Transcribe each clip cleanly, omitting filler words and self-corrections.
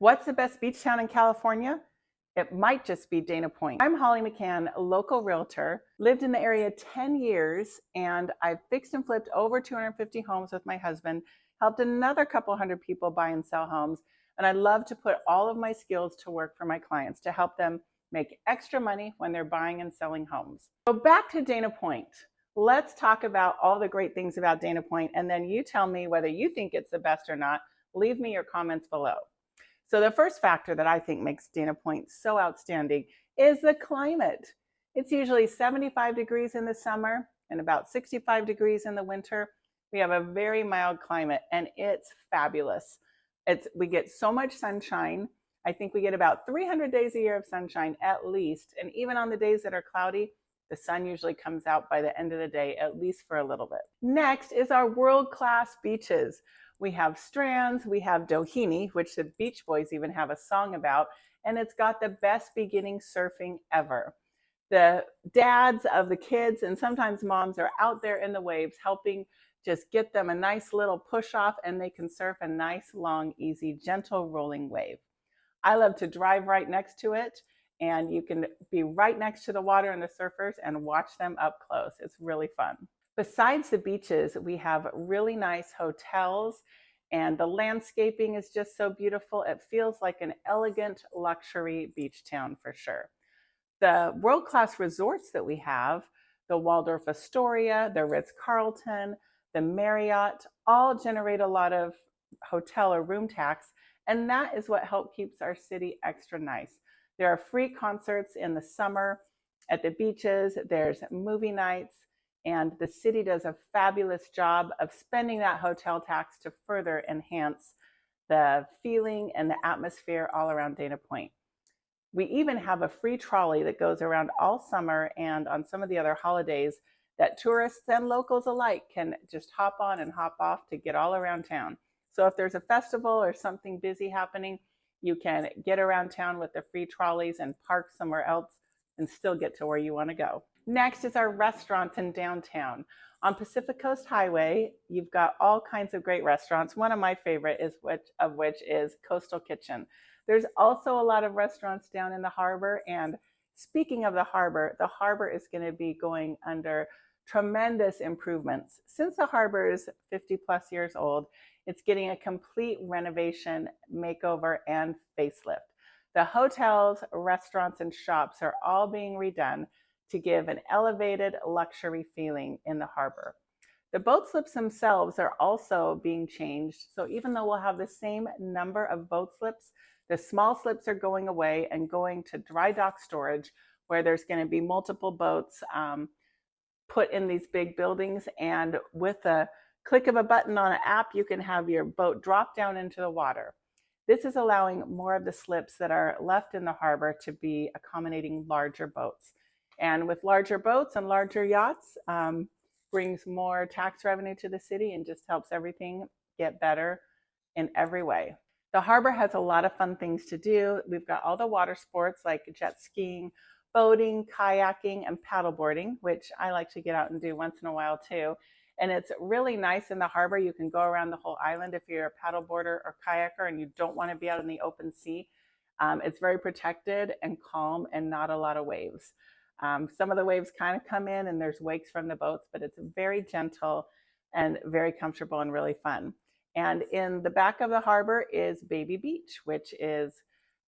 What's the best beach town in California? It might just be Dana Point. I'm Holly McKhann, a local realtor, lived in the area 10 years, and I've fixed and flipped over 250 homes with my husband, helped another couple hundred people buy and sell homes, and I love to put all of my skills to work for my clients to help them make extra money when they're buying and selling homes. So back to Dana Point. Let's talk about all the great things about Dana Point, and then you tell me whether you think it's the best or not. Leave me your comments below. So the first factor that I think makes Dana Point so outstanding is the climate. It's usually 75 degrees in the summer and about 65 degrees in the winter. We have a very mild climate and it's fabulous. We get so much sunshine. I think we get about 300 days a year of sunshine at least. And even on the days that are cloudy, the sun usually comes out by the end of the day, at least for a little bit. Next is our world-class beaches. We have Strands, we have Doheny, which the Beach Boys even have a song about, and it's got the best beginning surfing ever. The dads of the kids and sometimes moms are out there in the waves helping just get them a nice little push off, and they can surf a nice, long, easy, gentle rolling wave. I love to drive right next to it, and you can be right next to the water and the surfers and watch them up close. It's really fun. Besides the beaches, we have really nice hotels, and the landscaping is just so beautiful. It feels like an elegant luxury beach town for sure. The world-class resorts that we have, the Waldorf Astoria, the Ritz-Carlton, the Marriott, all generate a lot of hotel or room tax, and that is what helps keeps our city extra nice. There are free concerts in the summer at the beaches, there's movie nights, and the city does a fabulous job of spending that hotel tax to further enhance the feeling and the atmosphere all around Dana Point. We even have a free trolley that goes around all summer and on some of the other holidays that tourists and locals alike can just hop on and hop off to get all around town. So if there's a festival or something busy happening, you can get around town with the free trolleys and park somewhere else and still get to where you want to go. Next is our restaurants in downtown. On Pacific Coast Highway, you've got all kinds of great restaurants. One of my favorite is which is Coastal Kitchen. There's also a lot of restaurants down in the harbor, and speaking of the harbor is going to be going under tremendous improvements. Since the harbor is 50 plus years old, it's getting a complete renovation, makeover, and facelift. The hotels, restaurants, and shops are all being redone to give an elevated luxury feeling in the harbor. The boat slips themselves are also being changed. So even though we'll have the same number of boat slips, the small slips are going away and going to dry dock storage, where there's going to be multiple boats put in these big buildings. And with a click of a button on an app, you can have your boat drop down into the water. This is allowing more of the slips that are left in the harbor to be accommodating larger boats. And with larger boats and larger yachts, brings more tax revenue to the city and just helps everything get better in every way. The harbor has a lot of fun things to do. We've got all the water sports like jet skiing, boating, kayaking, and paddleboarding, which I like to get out and do once in a while too. And it's really nice in the harbor. You can go around the whole island if you're a paddleboarder or kayaker and you don't want to be out in the open sea. It's very protected and calm and not a lot of waves. Some of the waves kind of come in and there's wakes from the boats, but it's very gentle and very comfortable and really fun. And in the back of the harbor is Baby Beach, which is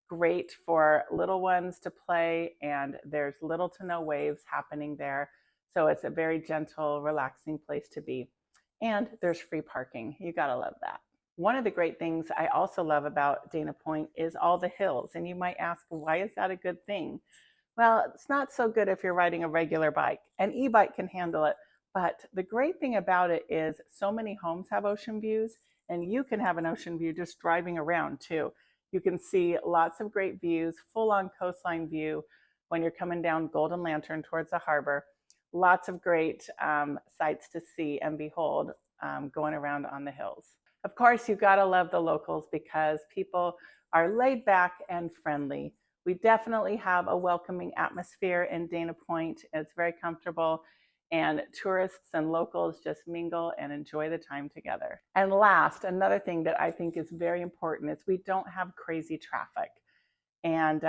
great for little ones to play, and there's little to no waves happening there. So it's a very gentle, relaxing place to be. And there's free parking. You gotta love that. One of the great things I also love about Dana Point is all the hills. And you might ask, why is that a good thing? Well, it's not so good if you're riding a regular bike. An e-bike can handle it. But the great thing about it is so many homes have ocean views, and you can have an ocean view just driving around too. You can see lots of great views, full-on coastline view when you're coming down Golden Lantern towards the harbor. Lots of great sights to see and behold going around on the hills. Of course, you've got to love the locals because people are laid back and friendly. We definitely have a welcoming atmosphere in Dana Point. It's very comfortable. and tourists and locals just mingle and enjoy the time together. And last, another thing that I think is very important is we don't have crazy traffic. And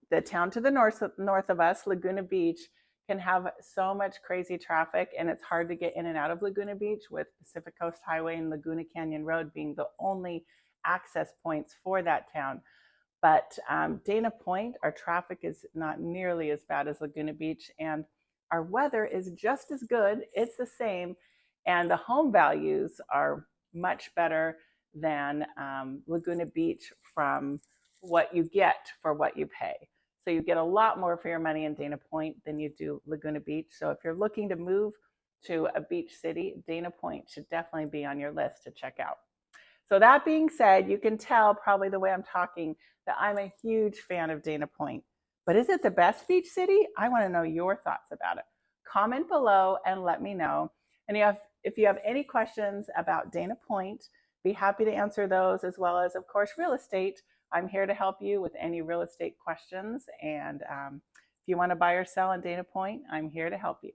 the town to the north of us, Laguna Beach, can have so much crazy traffic, and it's hard to get in and out of Laguna Beach, with Pacific Coast Highway and Laguna Canyon Road being the only access points for that town. But Dana Point, our traffic is not nearly as bad as Laguna Beach, and our weather is just as good. It's the same, and the home values are much better than Laguna Beach from what you get for what you pay. So you get a lot more for your money in Dana Point than you do Laguna Beach. So if you're looking to move to a beach city, Dana Point should definitely be on your list to check out. So that being said, you can tell probably the way I'm talking that I'm a huge fan of Dana Point. But is it the best beach city? I want to know your thoughts about it. Comment below and let me know. And if you have any questions about Dana Point, be happy to answer those, as well as, of course, real estate. I'm here to help you with any real estate questions. And if you want to buy or sell in Dana Point, I'm here to help you.